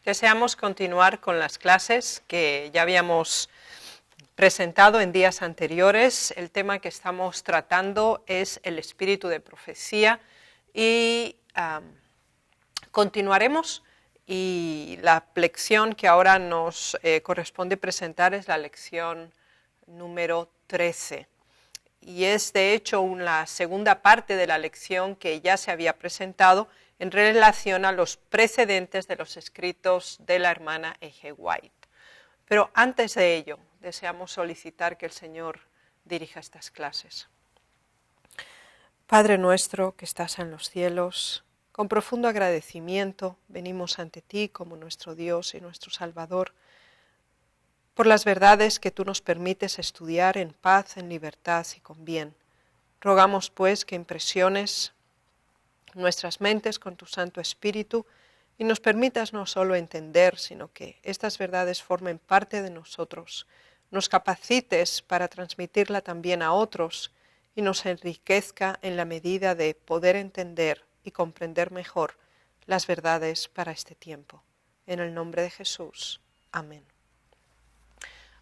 Deseamos continuar con las clases que ya habíamos presentado en días anteriores. El tema que estamos tratando es el espíritu de profecía y continuaremos. Y la lección que ahora nos corresponde presentar es la lección número 13. Y es de hecho la segunda parte de la lección que ya se había presentado en relación a los precedentes de los escritos de la hermana E.G. White. Pero antes de ello, deseamos solicitar que el Señor dirija estas clases. Padre nuestro que estás en los cielos, con profundo agradecimiento venimos ante ti como nuestro Dios y nuestro Salvador, por las verdades que tú nos permites estudiar en paz, en libertad y con bien. Rogamos pues que impresiones nuestras mentes con tu Santo Espíritu y nos permitas no solo entender, sino que estas verdades formen parte de nosotros, nos capacites para transmitirla también a otros y nos enriquezca en la medida de poder entender y comprender mejor las verdades para este tiempo. En el nombre de Jesús. Amén.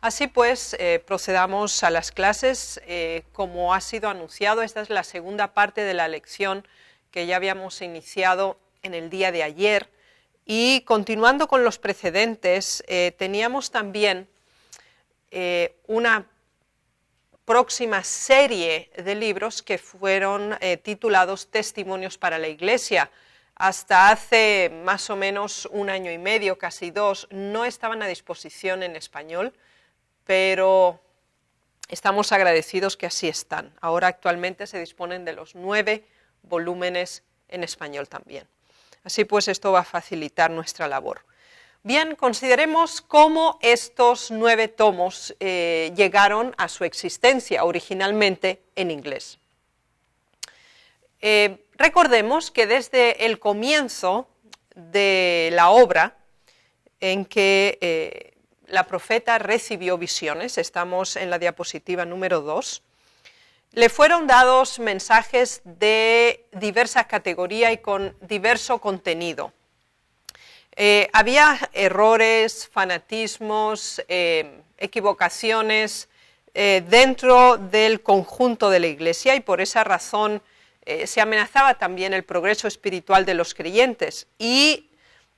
Así pues, procedamos a las clases. Como ha sido anunciado, esta es la segunda parte de la lección que ya habíamos iniciado en el día de ayer. Y continuando con los precedentes, teníamos también una próxima serie de libros que fueron titulados Testimonios para la Iglesia. Hasta hace más o menos un año y medio, casi dos, no estaban a disposición en español, pero estamos agradecidos que así están. Ahora actualmente se disponen de los 9 volúmenes en español también. Así pues, esto va a facilitar nuestra labor. Bien, consideremos cómo estos 9 tomos llegaron a su existencia originalmente en inglés. Recordemos que desde el comienzo de la obra en que la profeta recibió visiones, estamos en la diapositiva número 2, le fueron dados mensajes de diversa categoría y con diverso contenido. Había errores, fanatismos, equivocaciones dentro del conjunto de la Iglesia y por esa razón se amenazaba también el progreso espiritual de los creyentes y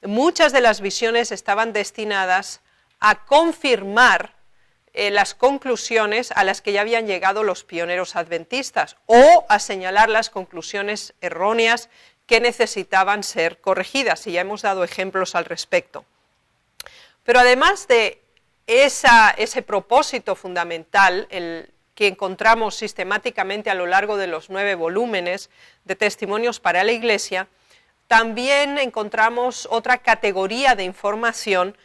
muchas de las visiones estaban destinadas a confirmar las conclusiones a las que ya habían llegado los pioneros adventistas o a señalar las conclusiones erróneas que necesitaban ser corregidas, y ya hemos dado ejemplos al respecto. Pero además de ese propósito fundamental, el que encontramos sistemáticamente a lo largo de los 9 volúmenes de Testimonios para la Iglesia, también encontramos otra categoría de información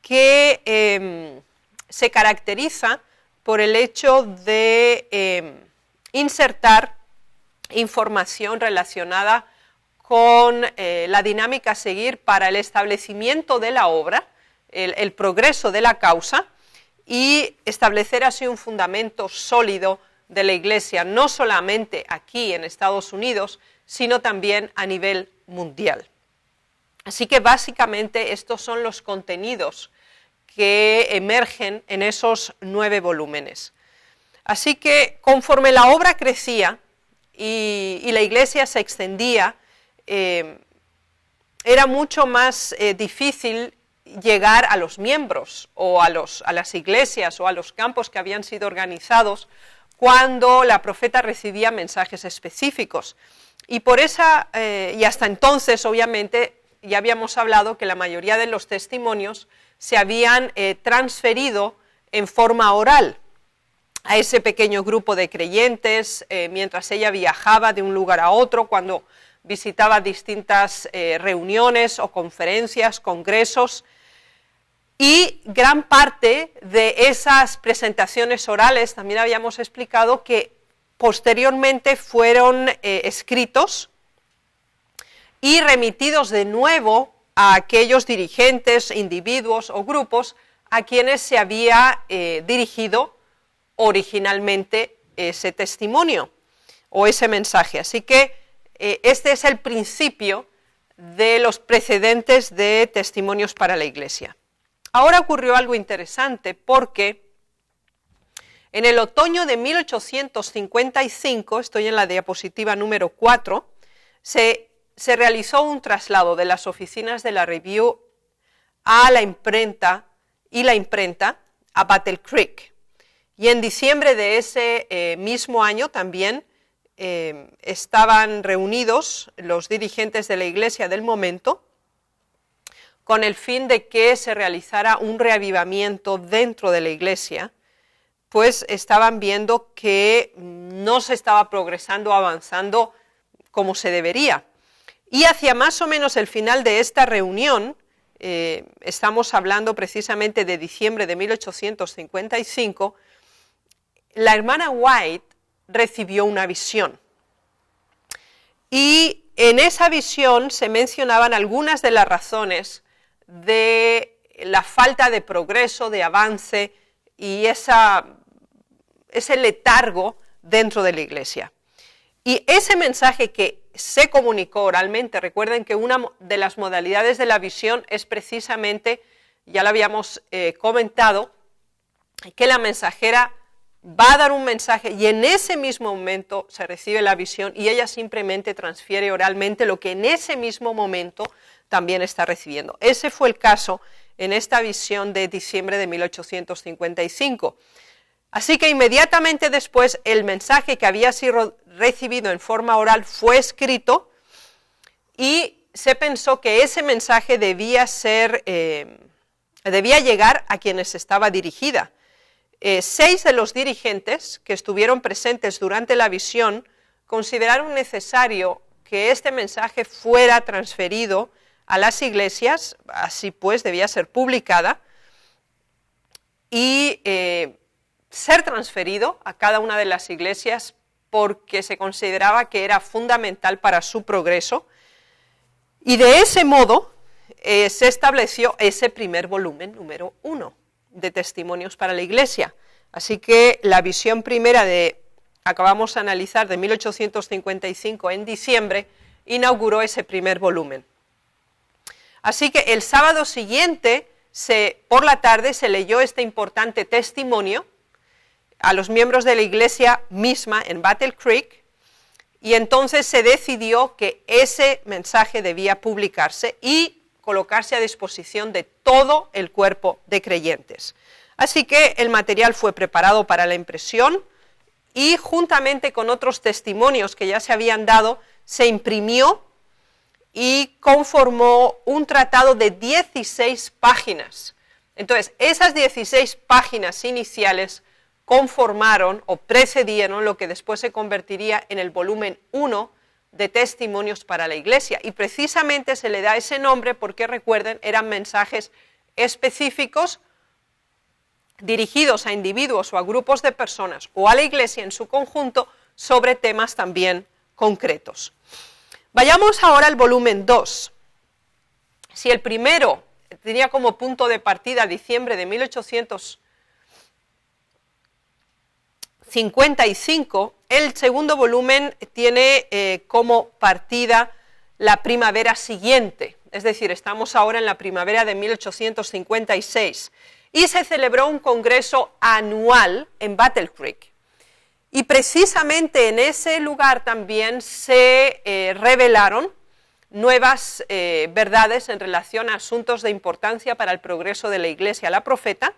que se caracteriza por el hecho de insertar información relacionada con la dinámica a seguir para el establecimiento de la obra, el progreso de la causa y establecer así un fundamento sólido de la Iglesia, no solamente aquí en Estados Unidos, sino también a nivel mundial. Así que básicamente estos son los contenidos que emergen en esos 9 volúmenes. Así que conforme la obra crecía y la Iglesia se extendía, era mucho más difícil llegar a los miembros o a las iglesias o a los campos que habían sido organizados cuando la profeta recibía mensajes específicos. Y por esa, y hasta entonces, obviamente, ya habíamos hablado que la mayoría de los testimonios se habían transferido en forma oral a ese pequeño grupo de creyentes mientras ella viajaba de un lugar a otro, cuando visitaba distintas reuniones o conferencias, congresos, y gran parte de esas presentaciones orales también habíamos explicado que posteriormente fueron escritos y remitidos de nuevo a aquellos dirigentes, individuos o grupos a quienes se había dirigido originalmente ese testimonio o ese mensaje. Así que este es el principio de los precedentes de Testimonios para la Iglesia. Ahora ocurrió algo interesante porque en el otoño de 1855, estoy en la diapositiva número 4, se realizó un traslado de las oficinas de la Review a la imprenta a Battle Creek. Y en diciembre de ese mismo año también estaban reunidos los dirigentes de la iglesia del momento con el fin de que se realizara un reavivamiento dentro de la iglesia, pues estaban viendo que no se estaba progresando, avanzando como se debería. Y hacia más o menos el final de esta reunión, estamos hablando precisamente de diciembre de 1855, la hermana White recibió una visión. Y en esa visión se mencionaban algunas de las razones de la falta de progreso, de avance y ese letargo dentro de la iglesia. Y ese mensaje que se comunicó oralmente, recuerden que una de las modalidades de la visión es precisamente, ya lo habíamos comentado, que la mensajera va a dar un mensaje y en ese mismo momento se recibe la visión y ella simplemente transfiere oralmente lo que en ese mismo momento también está recibiendo. Ese fue el caso en esta visión de diciembre de 1855. Así que inmediatamente después el mensaje que había sido recibido en forma oral fue escrito y se pensó que ese mensaje debía llegar a quienes estaba dirigida. 6 de los dirigentes que estuvieron presentes durante la visión consideraron necesario que este mensaje fuera transferido a las iglesias, así pues debía ser publicada y ser transferido a cada una de las iglesias porque se consideraba que era fundamental para su progreso y de ese modo se estableció ese primer volumen número 1 de Testimonios para la Iglesia. Así que la visión primera acabamos de analizar, de 1855 en diciembre, inauguró ese primer volumen. Así que el sábado siguiente, por la tarde, se leyó este importante testimonio a los miembros de la iglesia misma en Battle Creek, y entonces se decidió que ese mensaje debía publicarse y colocarse a disposición de todo el cuerpo de creyentes. Así que el material fue preparado para la impresión y juntamente con otros testimonios que ya se habían dado, se imprimió y conformó un tratado de 16 páginas. Entonces, esas 16 páginas iniciales conformaron o precedieron lo que después se convertiría en el volumen 1 de Testimonios para la Iglesia. Y precisamente se le da ese nombre porque, recuerden, eran mensajes específicos dirigidos a individuos o a grupos de personas o a la Iglesia en su conjunto sobre temas también concretos. Vayamos ahora al volumen 2. Si el primero tenía como punto de partida diciembre de 1855, el segundo volumen tiene como partida la primavera siguiente, es decir, estamos ahora en la primavera de 1856, y se celebró un congreso anual en Battle Creek. Y precisamente en ese lugar también se revelaron nuevas verdades en relación a asuntos de importancia para el progreso de la Iglesia, la Profeta,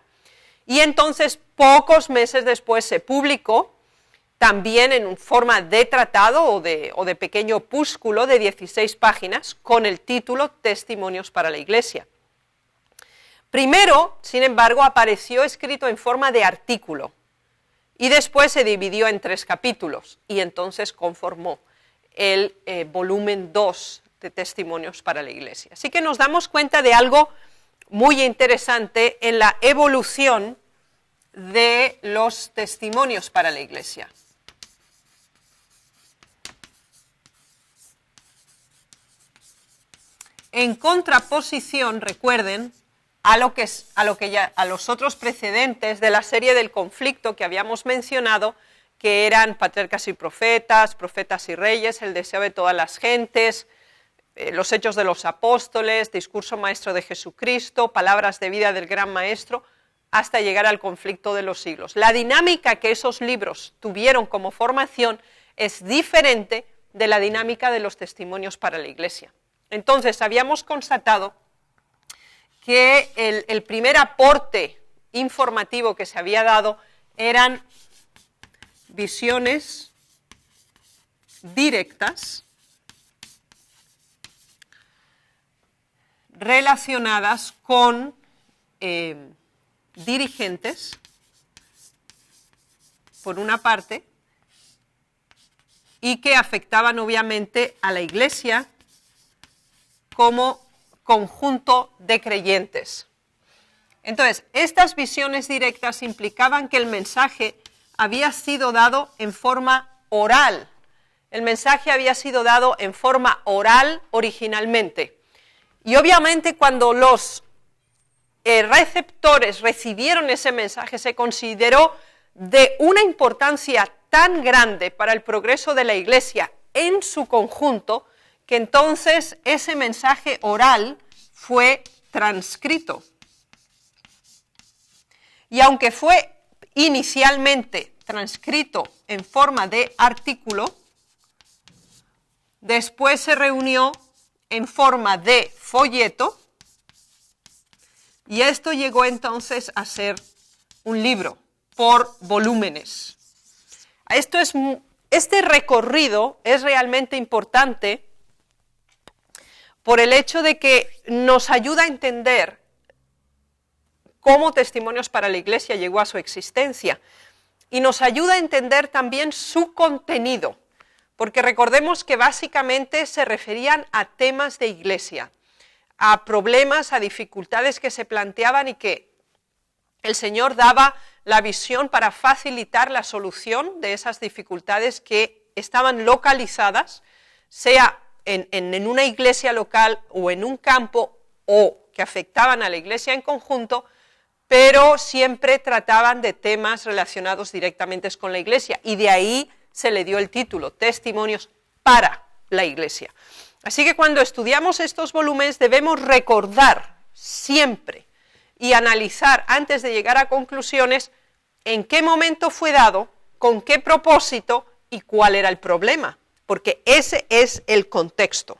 y entonces pocos meses después se publicó también en forma de tratado o de pequeño opúsculo de 16 páginas con el título Testimonios para la Iglesia. Primero, sin embargo, apareció escrito en forma de artículo y después se dividió en 3 capítulos y entonces conformó el volumen 2 de Testimonios para la Iglesia. Así que nos damos cuenta de algo muy interesante en la evolución de los testimonios para la Iglesia. En contraposición, recuerden, a los otros precedentes de la serie del conflicto que habíamos mencionado, que eran patriarcas y profetas, profetas y reyes, el deseo de todas las gentes, los Hechos de los Apóstoles, Discurso Maestro de Jesucristo, Palabras de Vida del Gran Maestro, hasta llegar al Conflicto de los Siglos. La dinámica que esos libros tuvieron como formación es diferente de la dinámica de los testimonios para la Iglesia. Entonces, habíamos constatado que el primer aporte informativo que se había dado eran visiones directas relacionadas con dirigentes, por una parte, y que afectaban obviamente a la Iglesia como conjunto de creyentes. Entonces, estas visiones directas implicaban que el mensaje había sido dado en forma oral. El mensaje había sido dado en forma oral originalmente. Y obviamente cuando los receptores recibieron ese mensaje, se consideró de una importancia tan grande para el progreso de la Iglesia en su conjunto, que entonces ese mensaje oral fue transcrito. Y aunque fue inicialmente transcrito en forma de artículo, después se reunió en forma de folleto, y esto llegó entonces a ser un libro por volúmenes. Este recorrido es realmente importante por el hecho de que nos ayuda a entender cómo Testimonios para la Iglesia llegó a su existencia, y nos ayuda a entender también su contenido, porque recordemos que básicamente se referían a temas de iglesia, a problemas, a dificultades que se planteaban y que el Señor daba la visión para facilitar la solución de esas dificultades que estaban localizadas, sea en una iglesia local o en un campo, o que afectaban a la iglesia en conjunto, pero siempre trataban de temas relacionados directamente con la iglesia, y de ahí se le dio el título, Testimonios para la Iglesia. Así que cuando estudiamos estos volúmenes debemos recordar siempre y analizar antes de llegar a conclusiones en qué momento fue dado, con qué propósito y cuál era el problema, porque ese es el contexto.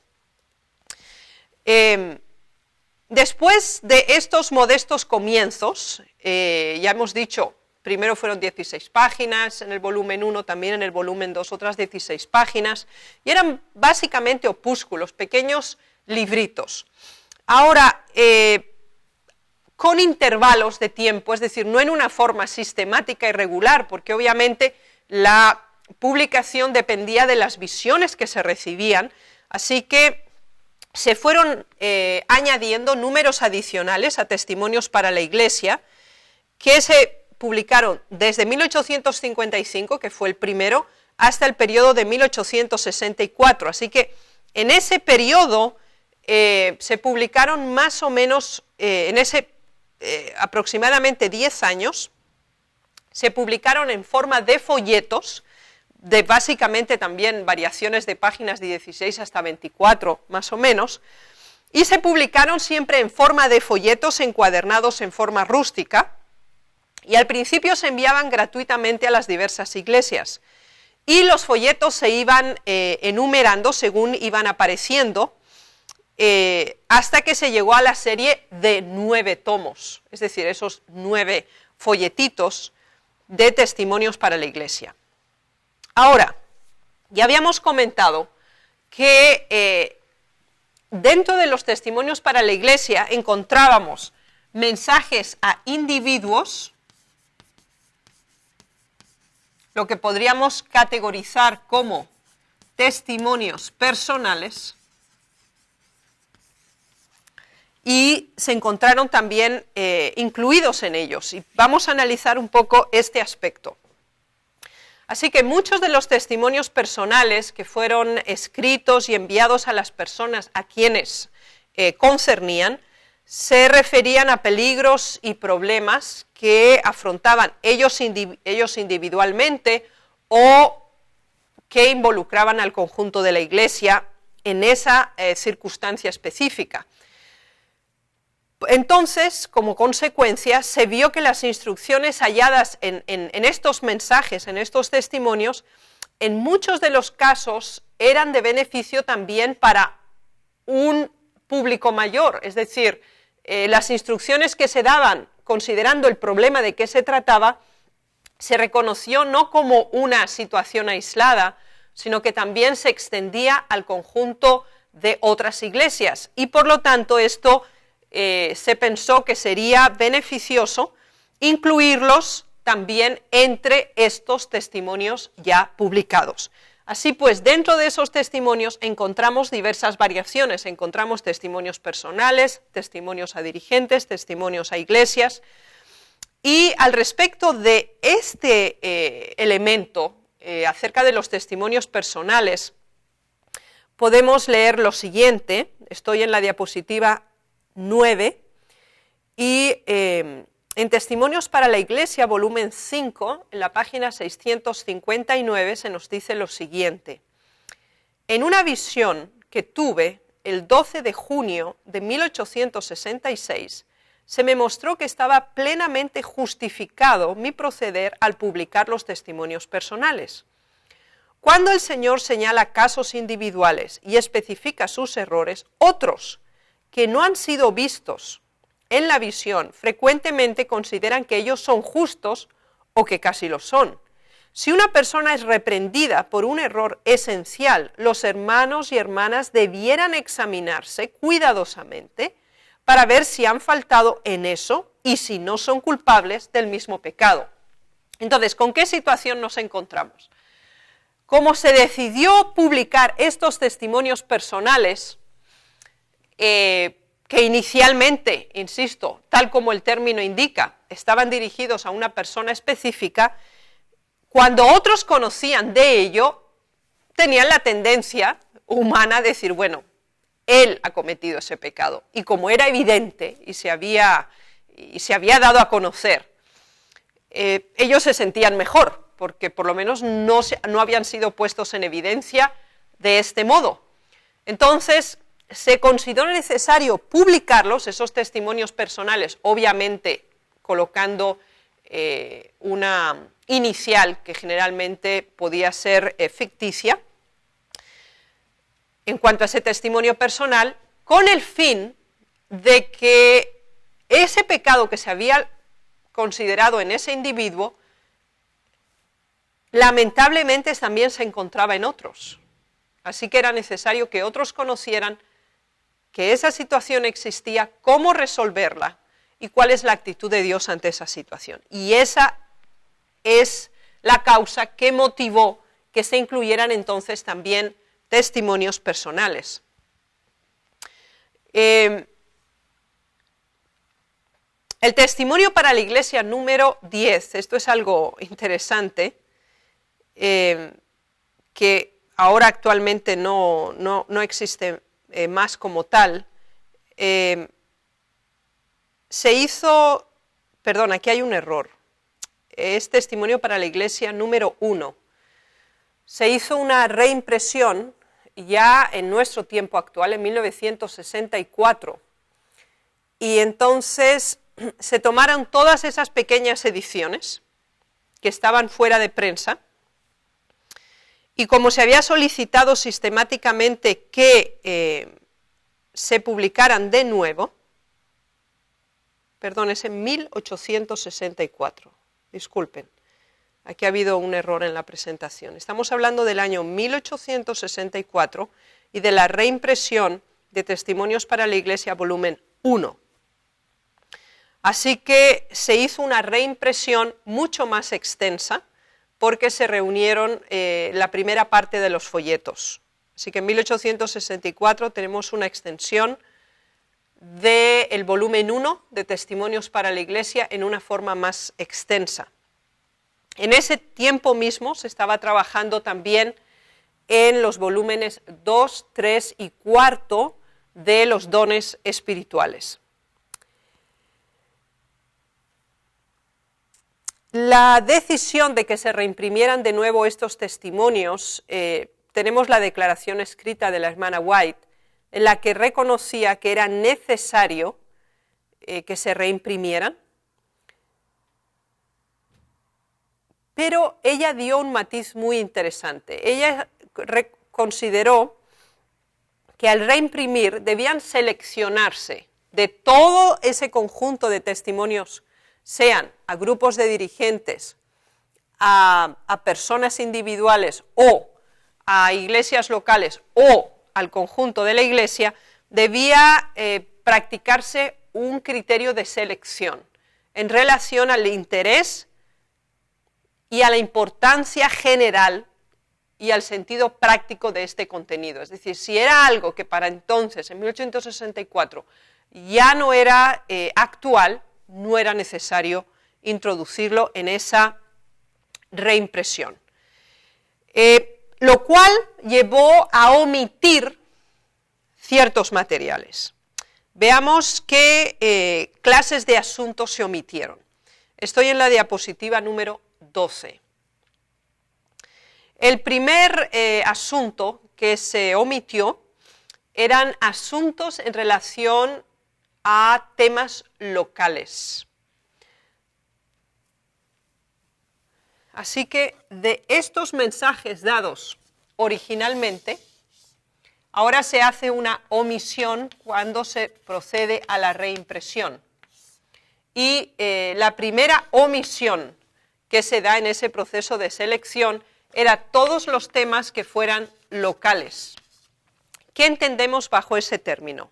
Después de estos modestos comienzos, ya hemos dicho, primero fueron 16 páginas, en el volumen 1, también en el volumen 2 otras 16 páginas, y eran básicamente opúsculos, pequeños libritos. Ahora, con intervalos de tiempo, es decir, no en una forma sistemática y regular, porque obviamente la publicación dependía de las visiones que se recibían, así que se fueron añadiendo números adicionales a Testimonios para la Iglesia, que se publicaron desde 1855, que fue el primero, hasta el periodo de 1864. Así que en ese periodo se publicaron más o menos, aproximadamente 10 años, se publicaron en forma de folletos, de básicamente también variaciones de páginas de 16 hasta 24, más o menos, y se publicaron siempre en forma de folletos encuadernados en forma rústica, y al principio se enviaban gratuitamente a las diversas iglesias, y los folletos se iban enumerando según iban apareciendo, hasta que se llegó a la serie de 9 tomos, es decir, esos 9 folletitos de Testimonios para la Iglesia. Ahora, ya habíamos comentado que dentro de los Testimonios para la Iglesia encontrábamos mensajes a individuos, lo que podríamos categorizar como testimonios personales, y se encontraron también incluidos en ellos, y vamos a analizar un poco este aspecto. Así que muchos de los testimonios personales que fueron escritos y enviados a las personas a quienes concernían, se referían a peligros y problemas que afrontaban ellos individualmente o que involucraban al conjunto de la Iglesia en esa circunstancia específica. Entonces, como consecuencia, se vio que las instrucciones halladas en estos mensajes, en estos testimonios, en muchos de los casos eran de beneficio también para un público mayor, es decir, las instrucciones que se daban considerando el problema de qué se trataba, se reconoció no como una situación aislada, sino que también se extendía al conjunto de otras iglesias, y por lo tanto esto se pensó que sería beneficioso incluirlos también entre estos testimonios ya publicados. Así pues, dentro de esos testimonios encontramos diversas variaciones, encontramos testimonios personales, testimonios a dirigentes, testimonios a iglesias, y al respecto de este elemento, acerca de los testimonios personales, podemos leer lo siguiente. Estoy en la diapositiva 9, y en Testimonios para la Iglesia, volumen 5, en la página 659, se nos dice lo siguiente: en una visión que tuve el 12 de junio de 1866, se me mostró que estaba plenamente justificado mi proceder al publicar los testimonios personales. Cuando el Señor señala casos individuales y especifica sus errores, otros que no han sido vistos en la visión frecuentemente consideran que ellos son justos o que casi lo son. Si una persona es reprendida por un error esencial, los hermanos y hermanas debieran examinarse cuidadosamente para ver si han faltado en eso y si no son culpables del mismo pecado. Entonces, ¿con qué situación nos encontramos? Como se decidió publicar estos testimonios personales, que inicialmente, insisto, tal como el término indica, estaban dirigidos a una persona específica, cuando otros conocían de ello, tenían la tendencia humana a decir, bueno, él ha cometido ese pecado, y como era evidente y se había dado a conocer, ellos se sentían mejor, porque por lo menos no habían sido puestos en evidencia de este modo. Entonces, se consideró necesario publicarlos, esos testimonios personales, obviamente colocando una inicial que generalmente podía ser ficticia, en cuanto a ese testimonio personal, con el fin de que ese pecado que se había considerado en ese individuo, lamentablemente también se encontraba en otros. Así que era necesario que otros conocieran que esa situación existía, cómo resolverla y cuál es la actitud de Dios ante esa situación. Y esa es la causa que motivó que se incluyeran entonces también testimonios personales. El testimonio para la Iglesia número 10, esto es algo interesante, que ahora actualmente no existe más como tal. Se hizo, perdón, aquí hay un error, es testimonio para la Iglesia número 1. Se hizo una reimpresión ya en nuestro tiempo actual, en 1964, y entonces se tomaron todas esas pequeñas ediciones que estaban fuera de prensa, y como se había solicitado sistemáticamente que se publicaran de nuevo, perdón, es en 1864, disculpen, aquí ha habido un error en la presentación. Estamos hablando del año 1864 y de la reimpresión de Testimonios para la Iglesia, volumen 1. Así que se hizo una reimpresión mucho más extensa, porque se reunieron la primera parte de los folletos. Así que en 1864 tenemos una extensión del volumen 1 de Testimonios para la Iglesia en una forma más extensa. En ese tiempo mismo se estaba trabajando también en los volúmenes 2, 3 y 4 de los dones espirituales. La decisión de que se reimprimieran de nuevo estos testimonios tenemos la declaración escrita de la hermana White, en la que reconocía que era necesario que se reimprimieran, pero ella dio un matiz muy interesante. Ella consideró que al reimprimir debían seleccionarse de todo ese conjunto de testimonios, sean a grupos de dirigentes, a personas individuales o a iglesias locales o al conjunto de la iglesia, debía practicarse un criterio de selección en relación al interés y a la importancia general y al sentido práctico de este contenido. Es decir, si era algo que para entonces, en 1864, ya no era actual, no era necesario introducirlo en esa reimpresión. Lo cual llevó a omitir ciertos materiales. Veamos qué clases de asuntos se omitieron. Estoy en la diapositiva número 12. El primer asunto que se omitió eran asuntos en relación a temas locales. Así que de estos mensajes dados originalmente, ahora se hace una omisión cuando se procede a la reimpresión. Y la primera omisión que se da en ese proceso de selección era todos los temas que fueran locales. ¿Qué entendemos bajo ese término?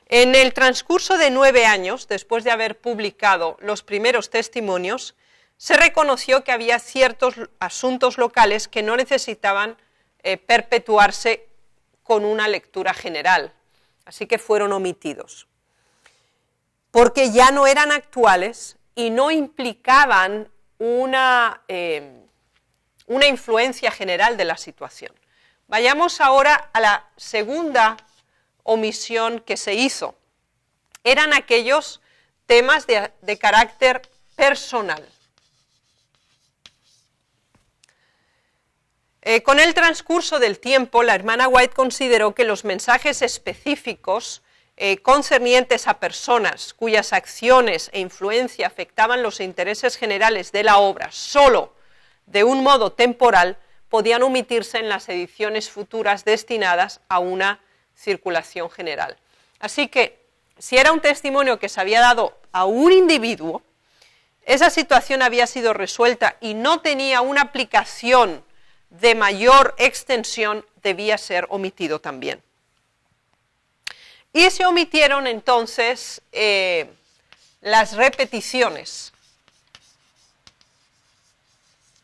En el transcurso de 9 años, después de haber publicado los primeros testimonios, se reconoció que había ciertos asuntos locales que no necesitaban perpetuarse con una lectura general, así que fueron omitidos, porque ya no eran actuales y no implicaban una influencia general de la situación. Vayamos ahora a la segunda omisión que se hizo. Eran aquellos temas de carácter personal. Con el transcurso del tiempo, la hermana White consideró que los mensajes específicos concernientes a personas cuyas acciones e influencia afectaban los intereses generales de la obra solo de un modo temporal, podían omitirse en las ediciones futuras destinadas a una circulación general. Así que, si era un testimonio que se había dado a un individuo, esa situación había sido resuelta y no tenía una aplicación de mayor extensión, debía ser omitido también. Y se omitieron entonces las repeticiones.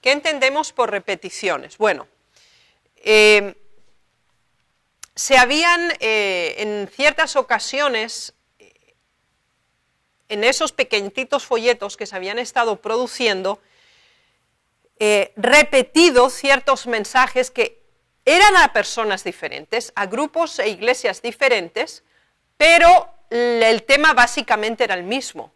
¿Qué entendemos por repeticiones? Bueno, se habían en ciertas ocasiones, en esos pequeñitos folletos que se habían estado produciendo, repetido ciertos mensajes que eran a personas diferentes, a grupos e iglesias diferentes, pero el tema básicamente era el mismo.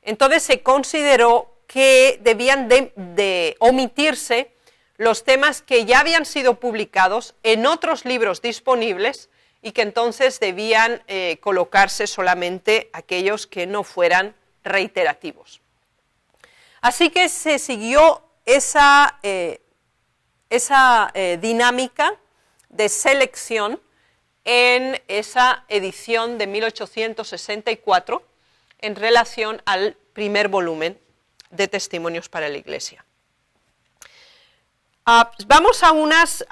Entonces se consideró que debían de omitirse los temas que ya habían sido publicados en otros libros disponibles y que entonces debían colocarse solamente aquellos que no fueran reiterativos. Así que se siguió esa dinámica de selección en esa edición de 1864 en relación al primer volumen de Testimonios para la Iglesia. Vamos a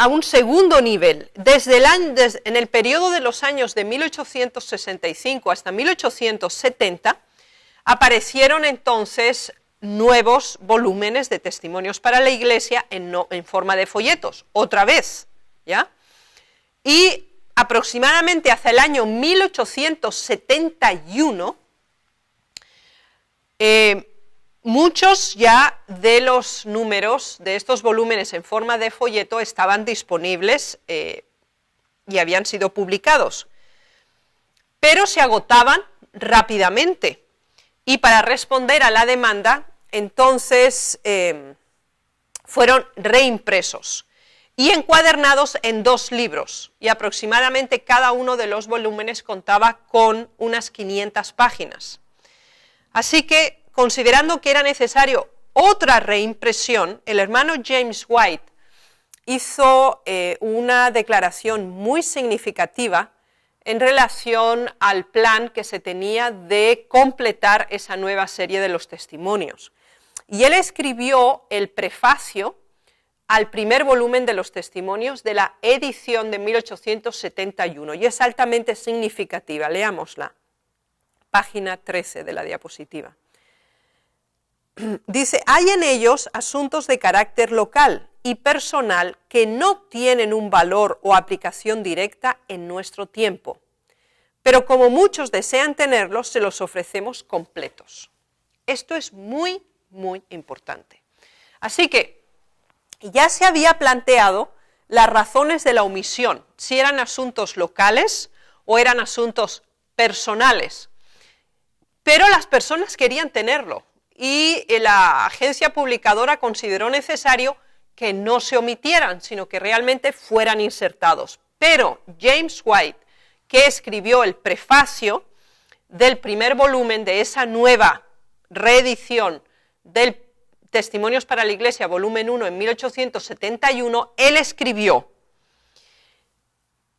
un segundo nivel. En el periodo de los años de 1865 hasta 1870 aparecieron entonces nuevos volúmenes de Testimonios para la Iglesia en forma de folletos, otra vez, ¿ya? Y aproximadamente hacia el año 1871, muchos ya de los números de estos volúmenes en forma de folleto estaban disponibles y habían sido publicados, pero se agotaban rápidamente. Y para responder a la demanda, entonces fueron reimpresos. y encuadernados en 2 libros, y aproximadamente cada uno de los volúmenes contaba con unas 500 páginas. Así que, considerando que era necesario otra reimpresión, el hermano James White hizo una declaración muy significativa en relación al plan que se tenía de completar esa nueva serie de los testimonios. Y él escribió el prefacio al primer volumen de los testimonios de la edición de 1871, y es altamente significativa. Leámosla. Página 13 de la diapositiva. Dice, hay en ellos asuntos de carácter local y personal que no tienen un valor o aplicación directa en nuestro tiempo, pero como muchos desean tenerlos, se los ofrecemos completos. Esto es muy, muy importante. Así que ya se había planteado las razones de la omisión, si eran asuntos locales o eran asuntos personales, pero las personas querían tenerlo y la agencia publicadora consideró necesario que no se omitieran, sino que realmente fueran insertados. Pero James White, que escribió el prefacio del primer volumen de esa nueva reedición del Testimonios para la Iglesia, volumen 1, en 1871, él escribió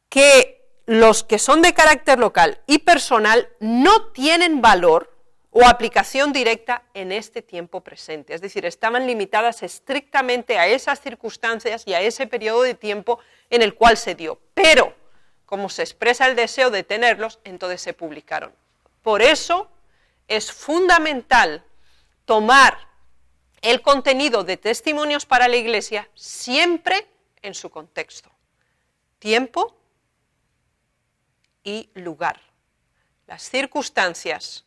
que los que son de carácter local y personal no tienen valor o aplicación directa en este tiempo presente. Es decir, estaban limitadas estrictamente a esas circunstancias y a ese periodo de tiempo en el cual se dio. Pero, como se expresa el deseo de tenerlos, entonces se publicaron. Por eso es fundamental tomar el contenido de Testimonios para la Iglesia siempre en su contexto, tiempo y lugar, las circunstancias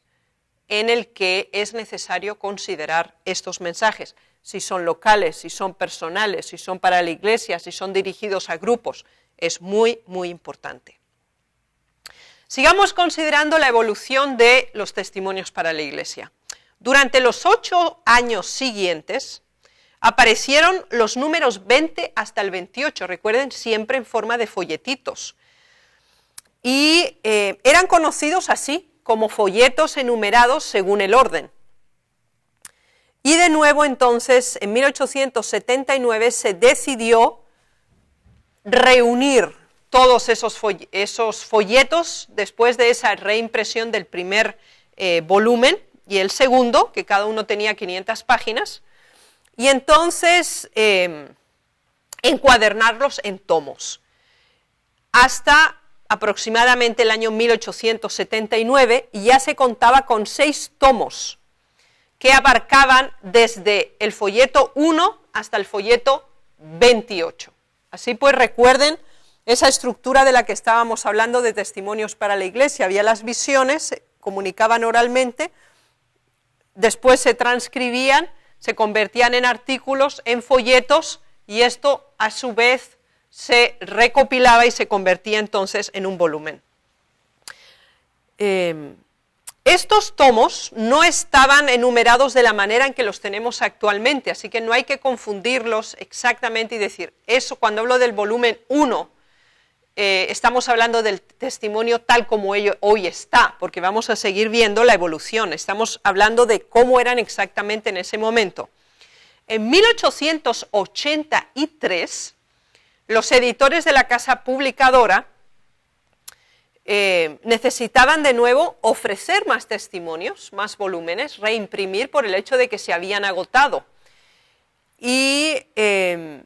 en el que es necesario considerar estos mensajes, si son locales, si son personales, si son para la Iglesia, si son dirigidos a grupos, es muy, muy importante. Sigamos considerando la evolución de los Testimonios para la Iglesia. Durante los 8 años siguientes aparecieron los números 20 hasta el 28, recuerden, siempre en forma de folletitos. Y eran conocidos así, como folletos enumerados según el orden. Y de nuevo entonces, en 1879 se decidió reunir todos esos folletos después de esa reimpresión del primer volumen, y el segundo, que cada uno tenía 500 páginas, y entonces encuadernarlos en tomos. Hasta aproximadamente el año 1879 ya se contaba con 6 tomos que abarcaban desde el folleto 1 hasta el folleto 28. Así pues, recuerden esa estructura de la que estábamos hablando de Testimonios para la Iglesia. Había las visiones, se comunicaban oralmente, después se transcribían, se convertían en artículos, en folletos, y esto a su vez se recopilaba y se convertía entonces en un volumen. Estos tomos no estaban enumerados de la manera en que los tenemos actualmente, así que no hay que confundirlos exactamente y decir, eso cuando hablo del volumen 1, estamos hablando del testimonio tal como hoy está, porque vamos a seguir viendo la evolución, estamos hablando de cómo eran exactamente en ese momento. En 1883, los editores de la casa publicadora necesitaban de nuevo ofrecer más testimonios, más volúmenes, reimprimir por el hecho de que se habían agotado. Y se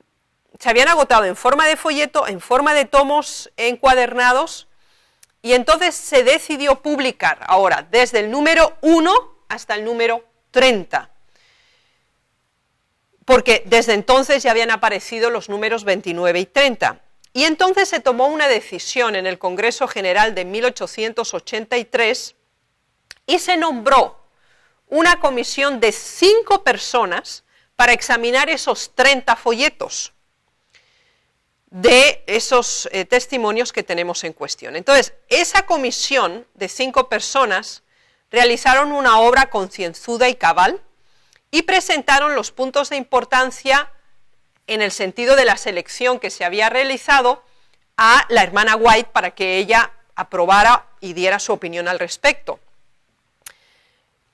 habían agotado en forma de folleto, en forma de tomos encuadernados, y entonces se decidió publicar ahora desde el número 1 hasta el número 30, porque desde entonces ya habían aparecido los números 29 y 30. Y entonces se tomó una decisión en el Congreso General de 1883 y se nombró una comisión de 5 personas para examinar esos 30 folletos de esos testimonios que tenemos en cuestión. Entonces, esa comisión de 5 personas realizaron una obra concienzuda y cabal y presentaron los puntos de importancia en el sentido de la selección que se había realizado, a la hermana White para que ella aprobara y diera su opinión al respecto.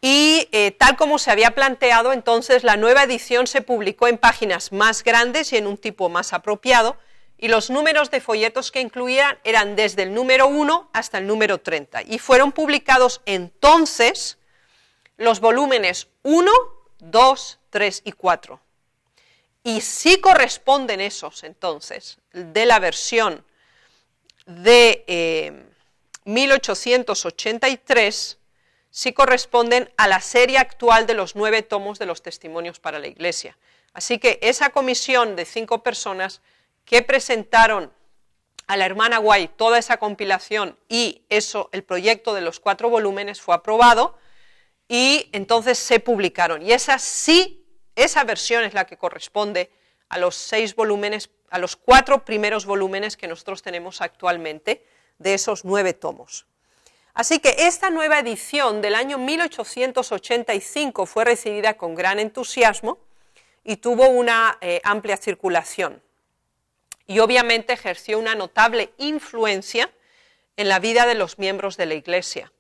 Y tal como se había planteado, entonces la nueva edición se publicó en páginas más grandes y en un tipo más apropiado, y los números de folletos que incluían eran desde el número 1 hasta el número 30, y fueron publicados entonces los volúmenes 1, 2, 3 y 4. Y sí corresponden esos, entonces, de la versión de 1883, sí corresponden a la serie actual de los 9 tomos de los testimonios para la Iglesia. Así que esa comisión de 5 personas que presentaron a la hermana White toda esa compilación y el proyecto de los 4 volúmenes fue aprobado y entonces se publicaron. Y esa versión es la que corresponde a los 6 volúmenes, a los 4 primeros volúmenes que nosotros tenemos actualmente de esos 9 tomos. Así que esta nueva edición del año 1885 fue recibida con gran entusiasmo y tuvo una amplia circulación. Y obviamente ejerció una notable influencia en la vida de los miembros de la Iglesia.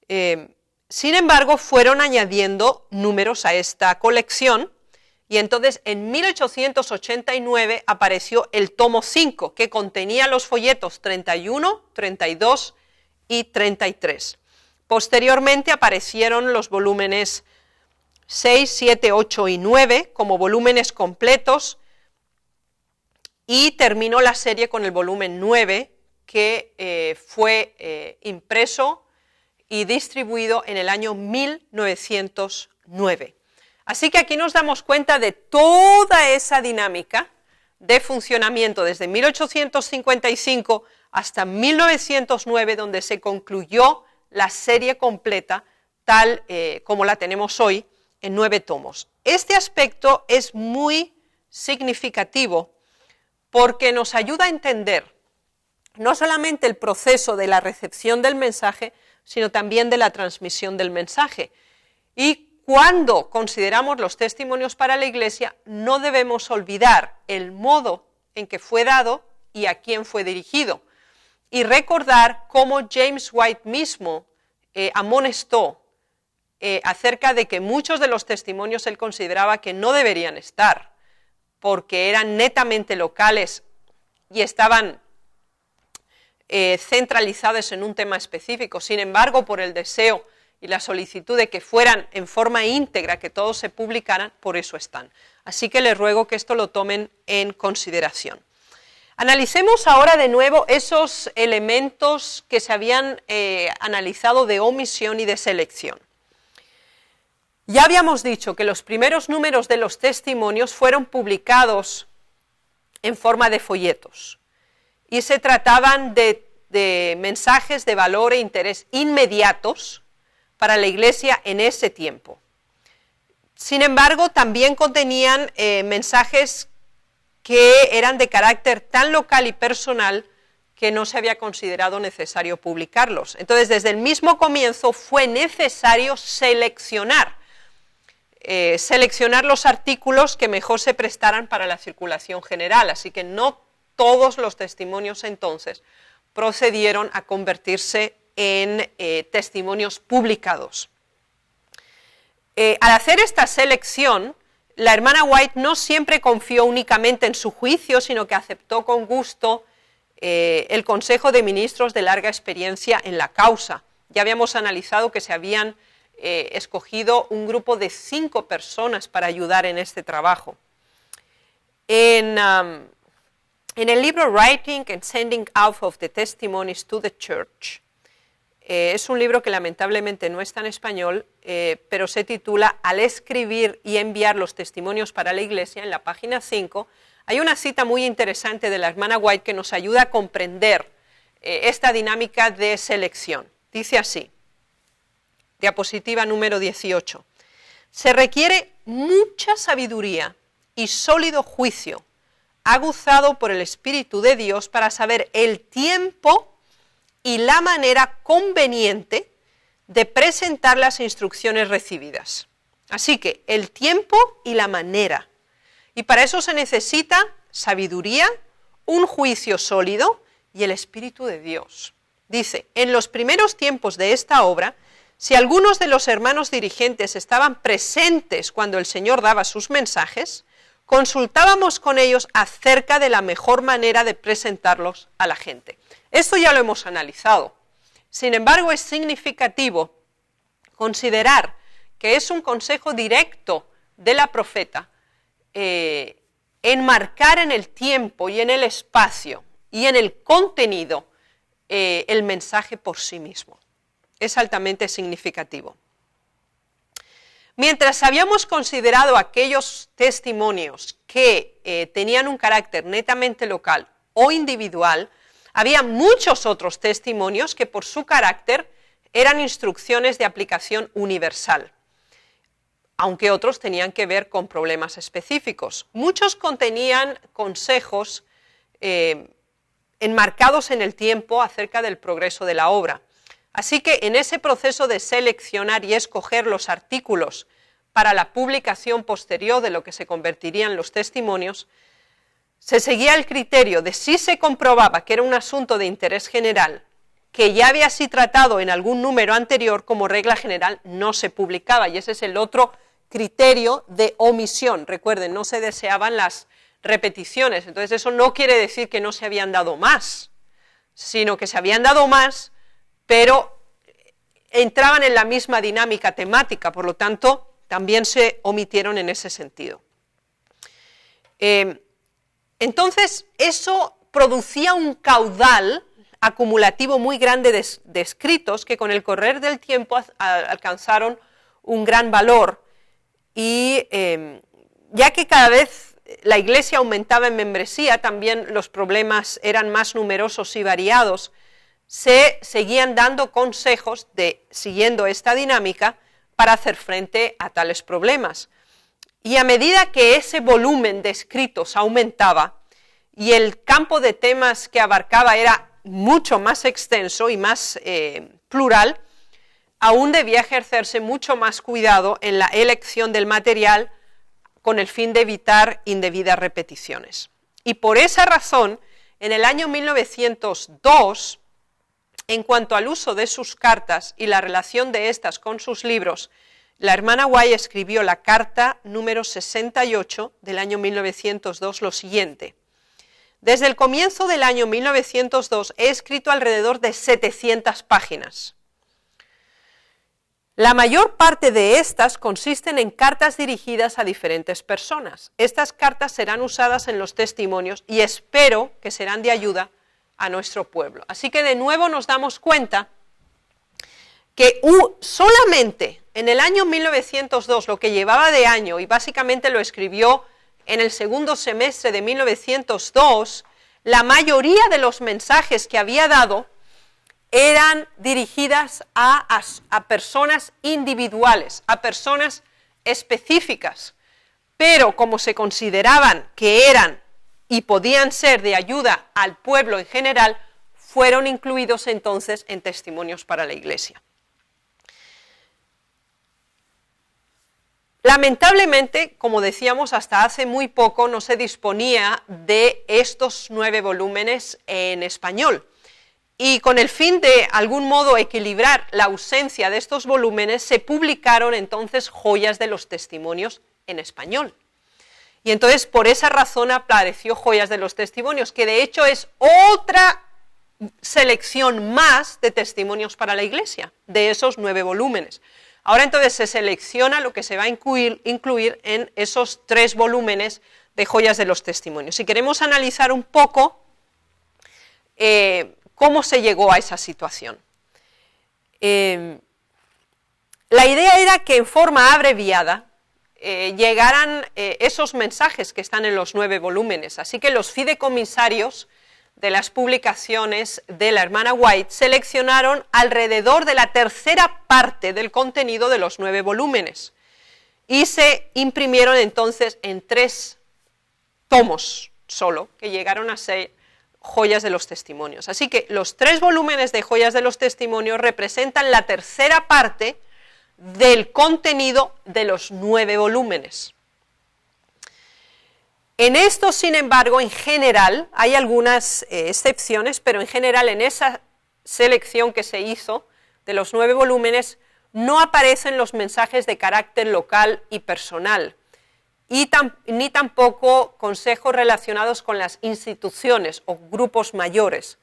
Sin embargo, fueron añadiendo números a esta colección, y entonces en 1889 apareció el tomo 5, que contenía los folletos 31, 32 y 33. Posteriormente aparecieron los volúmenes 6, 7, 8 y 9 como volúmenes completos, y terminó la serie con el volumen 9, que fue impreso y distribuido en el año 1909. Así que aquí nos damos cuenta de toda esa dinámica de funcionamiento desde 1855 hasta 1909, donde se concluyó la serie completa, tal como la tenemos hoy, en 9 tomos. Este aspecto es muy significativo porque nos ayuda a entender no solamente el proceso de la recepción del mensaje, sino también de la transmisión del mensaje. Y cuando consideramos los testimonios para la Iglesia, no debemos olvidar el modo en que fue dado y a quién fue dirigido. Y recordar cómo James White mismo amonestó acerca de que muchos de los testimonios él consideraba que no deberían estar, porque eran netamente locales y estaban centralizados en un tema específico. Sin embargo, por el deseo y la solicitud de que fueran en forma íntegra, que todos se publicaran, por eso están. Así que les ruego que esto lo tomen en consideración. Analicemos ahora de nuevo esos elementos que se habían analizado de omisión y de selección. Ya habíamos dicho que los primeros números de los testimonios fueron publicados en forma de folletos y se trataban de mensajes de valor e interés inmediatos para la Iglesia en ese tiempo. Sin embargo, también contenían mensajes que eran de carácter tan local y personal que no se había considerado necesario publicarlos. Entonces, desde el mismo comienzo fue necesario seleccionar los artículos que mejor se prestaran para la circulación general, así que no todos los testimonios entonces procedieron a convertirse en testimonios publicados. Al hacer esta selección, la hermana White no siempre confió únicamente en su juicio, sino que aceptó con gusto el consejo de ministros de larga experiencia en la causa. Ya habíamos analizado que se habían escogido un grupo de 5 personas para ayudar en este trabajo. En el libro Writing and Sending Out of the Testimonies to the Church, es un libro que lamentablemente no está en español, pero se titula Al escribir y enviar los testimonios para la Iglesia. En la página 5 hay una cita muy interesante de la hermana White que nos ayuda a comprender esta dinámica de selección. Dice así, diapositiva número 18, se requiere mucha sabiduría y sólido juicio, aguzado por el Espíritu de Dios para saber el tiempo y la manera conveniente de presentar las instrucciones recibidas. Así que el tiempo y la manera. Y para eso se necesita sabiduría, un juicio sólido y el Espíritu de Dios. Dice, en los primeros tiempos de esta obra, si algunos de los hermanos dirigentes estaban presentes cuando el Señor daba sus mensajes, consultábamos con ellos acerca de la mejor manera de presentarlos a la gente. Esto ya lo hemos analizado. Sin embargo, es significativo considerar que es un consejo directo de la profeta, enmarcar en el tiempo y en el espacio y en el contenido el mensaje por sí mismo. Es altamente significativo. Mientras habíamos considerado aquellos testimonios que tenían un carácter netamente local o individual, había muchos otros testimonios que por su carácter eran instrucciones de aplicación universal, aunque otros tenían que ver con problemas específicos. Muchos contenían consejos enmarcados en el tiempo acerca del progreso de la obra. Así que en ese proceso de seleccionar y escoger los artículos para la publicación posterior de lo que se convertirían los testimonios, se seguía el criterio de si se comprobaba que era un asunto de interés general, que ya había sido tratado en algún número anterior, como regla general no se publicaba, y ese es el otro criterio de omisión. Recuerden, no se deseaban las repeticiones, entonces eso no quiere decir que no se habían dado más, sino que se habían dado más, pero entraban en la misma dinámica temática, por lo tanto, también se omitieron en ese sentido. Entonces, eso producía un caudal acumulativo muy grande de escritos que con el correr del tiempo alcanzaron un gran valor, y ya que cada vez la Iglesia aumentaba en membresía, también los problemas eran más numerosos y variados, se seguían dando consejos siguiendo esta dinámica para hacer frente a tales problemas. Y a medida que ese volumen de escritos aumentaba y el campo de temas que abarcaba era mucho más extenso y más plural, aún debía ejercerse mucho más cuidado en la elección del material con el fin de evitar indebidas repeticiones. Y por esa razón, en el año 1902, en cuanto al uso de sus cartas y la relación de estas con sus libros, la hermana White escribió la carta número 68 del año 1902 lo siguiente: desde el comienzo del año 1902 he escrito alrededor de 700 páginas. La mayor parte de estas consisten en cartas dirigidas a diferentes personas. Estas cartas serán usadas en los testimonios y espero que serán de ayuda a nuestro pueblo. Así que de nuevo nos damos cuenta que solamente en el año 1902, lo que llevaba de año, y básicamente lo escribió en el segundo semestre de 1902, la mayoría de los mensajes que había dado eran dirigidas a personas individuales, a personas específicas, pero como se consideraban que eran y podían ser de ayuda al pueblo en general, fueron incluidos entonces en testimonios para la Iglesia. Lamentablemente, como decíamos, hasta hace muy poco no se disponía de estos 9 volúmenes en español. Y con el fin de algún modo equilibrar la ausencia de estos volúmenes, se publicaron entonces Joyas de los Testimonios en español. Y entonces por esa razón apareció Joyas de los Testimonios, que de hecho es otra selección más de testimonios para la Iglesia, de esos 9 volúmenes. Ahora entonces se selecciona lo que se va a incluir en esos 3 volúmenes de Joyas de los Testimonios. Si queremos analizar un poco cómo se llegó a esa situación. La idea era que en forma abreviada llegaran esos mensajes que están en los 9 volúmenes, así que los fideicomisarios de las publicaciones de la hermana White seleccionaron alrededor de la tercera parte del contenido de los 9 volúmenes y se imprimieron entonces en 3 tomos solo, que llegaron a ser Joyas de los Testimonios. Así que los 3 volúmenes de Joyas de los Testimonios representan la tercera parte del contenido de los 9 volúmenes. En esto, sin embargo, en general, hay algunas excepciones, pero en general en esa selección que se hizo de los 9 volúmenes, no aparecen los mensajes de carácter local y personal, ni tampoco consejos relacionados con las instituciones o grupos mayores.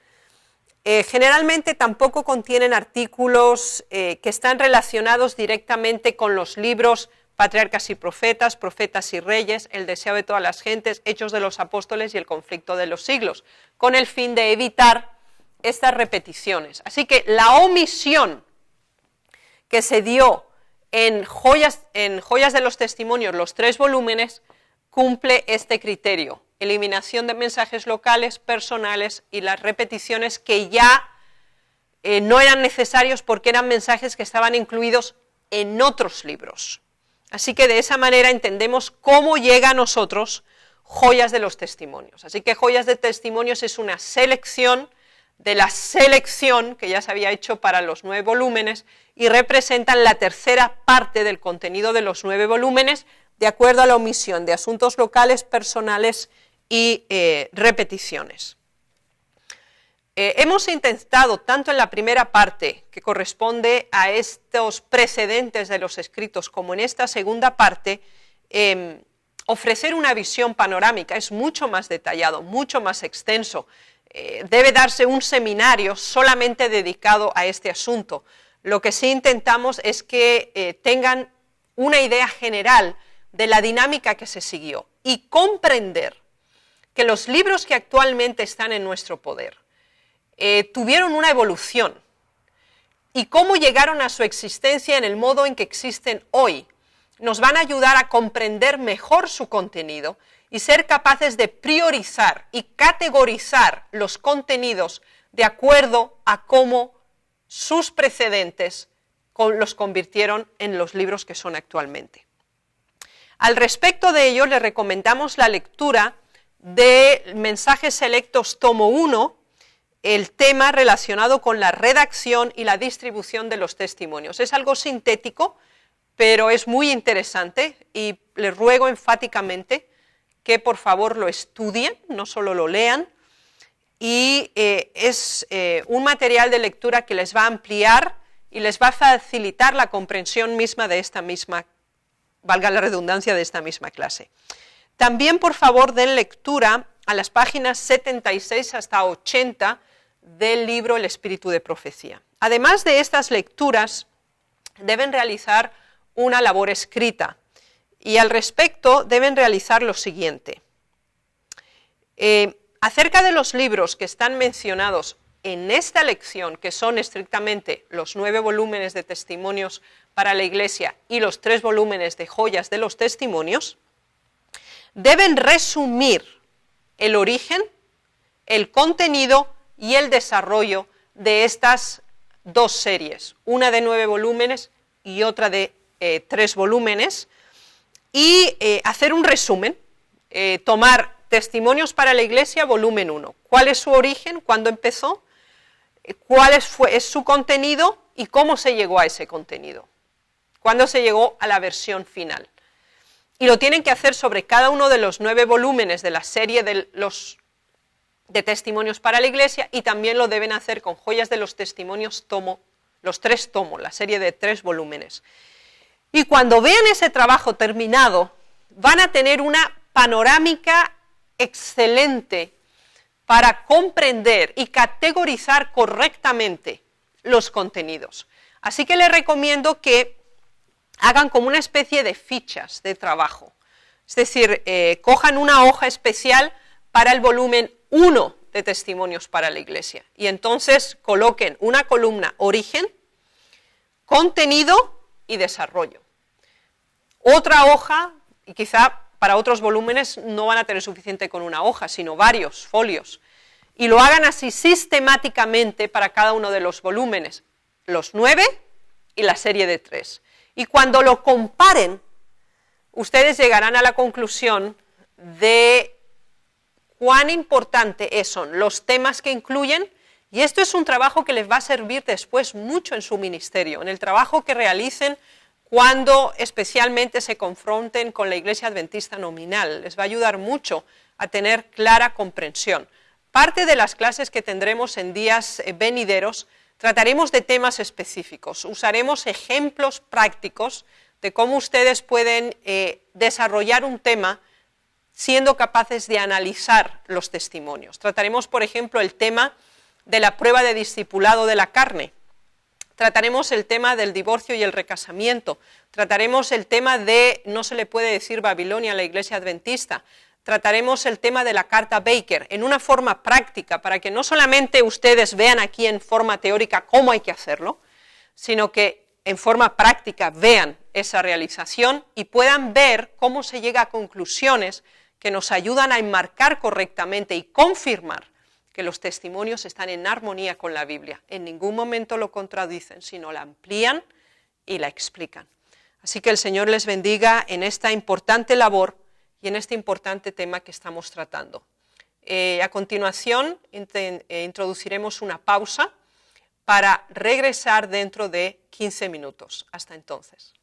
Generalmente tampoco contienen artículos que están relacionados directamente con los libros Patriarcas y Profetas, Profetas y Reyes, El deseo de todas las gentes, Hechos de los Apóstoles y El conflicto de los siglos, con el fin de evitar estas repeticiones. Así que la omisión que se dio en Joyas de los Testimonios, los 3 volúmenes, cumple este criterio: eliminación de mensajes locales, personales y las repeticiones que ya no eran necesarios porque eran mensajes que estaban incluidos en otros libros. Así que de esa manera entendemos cómo llega a nosotros Joyas de los Testimonios. Así que Joyas de Testimonios es una selección de la selección que ya se había hecho para los 9 volúmenes y representan la tercera parte del contenido de los 9 volúmenes, de acuerdo a la omisión de asuntos locales, personales y repeticiones. Hemos intentado, tanto en la primera parte, que corresponde a estos precedentes de los escritos, como en esta segunda parte, ofrecer una visión panorámica. Es mucho más detallado, mucho más extenso. Debe darse un seminario solamente dedicado a este asunto. Lo que sí intentamos es que tengan una idea general de la dinámica que se siguió y comprender que los libros que actualmente están en nuestro poder tuvieron una evolución y cómo llegaron a su existencia en el modo en que existen hoy nos van a ayudar a comprender mejor su contenido y ser capaces de priorizar y categorizar los contenidos de acuerdo a cómo sus precedentes los convirtieron en los libros que son actualmente. Al respecto de ello, les recomendamos la lectura de Mensajes Selectos tomo 1, el tema relacionado con la redacción y la distribución de los testimonios. Es algo sintético, pero es muy interesante y les ruego enfáticamente que por favor lo estudien, no solo lo lean, y es un material de lectura que les va a ampliar y les va a facilitar la comprensión misma de esta misma, valga la redundancia, de esta misma clase. También por favor den lectura a las páginas 76 hasta 80 del libro El Espíritu de Profecía. Además de estas lecturas, deben realizar una labor escrita y al respecto deben realizar lo siguiente. Acerca de los libros que están mencionados en esta lección, que son estrictamente los 9 volúmenes de testimonios para la Iglesia y los 3 volúmenes de Joyas de los Testimonios, deben resumir el origen, el contenido y el desarrollo de estas 2 series, una de 9 volúmenes y otra de 3 volúmenes, y hacer un resumen, tomar Testimonios para la Iglesia, volumen 1, cuál es su origen, cuándo empezó, cuál es su contenido y cómo se llegó a ese contenido, cuándo se llegó a la versión final. Y lo tienen que hacer sobre cada uno de los 9 volúmenes de la serie de Testimonios para la Iglesia, y también lo deben hacer con Joyas de los Testimonios los 3 tomos, la serie de 3 volúmenes. Y cuando vean ese trabajo terminado, van a tener una panorámica excelente para comprender y categorizar correctamente los contenidos. Así que les recomiendo que hagan como una especie de fichas de trabajo. Es decir, cojan una hoja especial para el volumen 1 de Testimonios para la Iglesia y entonces coloquen una columna origen, contenido y desarrollo. Otra hoja, y quizá para otros volúmenes no van a tener suficiente con una hoja, sino varios folios, y lo hagan así sistemáticamente para cada uno de los volúmenes, los 9 y la serie de 3. Y cuando lo comparen, ustedes llegarán a la conclusión de cuán importante son los temas que incluyen, y esto es un trabajo que les va a servir después mucho en su ministerio, en el trabajo que realicen cuando especialmente se confronten con la Iglesia Adventista nominal. Les va a ayudar mucho a tener clara comprensión. Parte de las clases que tendremos en días venideros trataremos de temas específicos, usaremos ejemplos prácticos de cómo ustedes pueden desarrollar un tema siendo capaces de analizar los testimonios. Trataremos, por ejemplo, el tema de la prueba de discipulado de la carne. Trataremos el tema del divorcio y el recasamiento. Trataremos el tema de no se le puede decir Babilonia a la Iglesia Adventista. Trataremos el tema de la carta Baker en una forma práctica para que no solamente ustedes vean aquí en forma teórica cómo hay que hacerlo, sino que en forma práctica vean esa realización y puedan ver cómo se llega a conclusiones que nos ayudan a enmarcar correctamente y confirmar que los testimonios están en armonía con la Biblia. En ningún momento lo contradicen, sino la amplían y la explican. Así que el Señor les bendiga en esta importante labor y en este importante tema que estamos tratando. A continuación, introduciremos una pausa para regresar dentro de 15 minutos. Hasta entonces.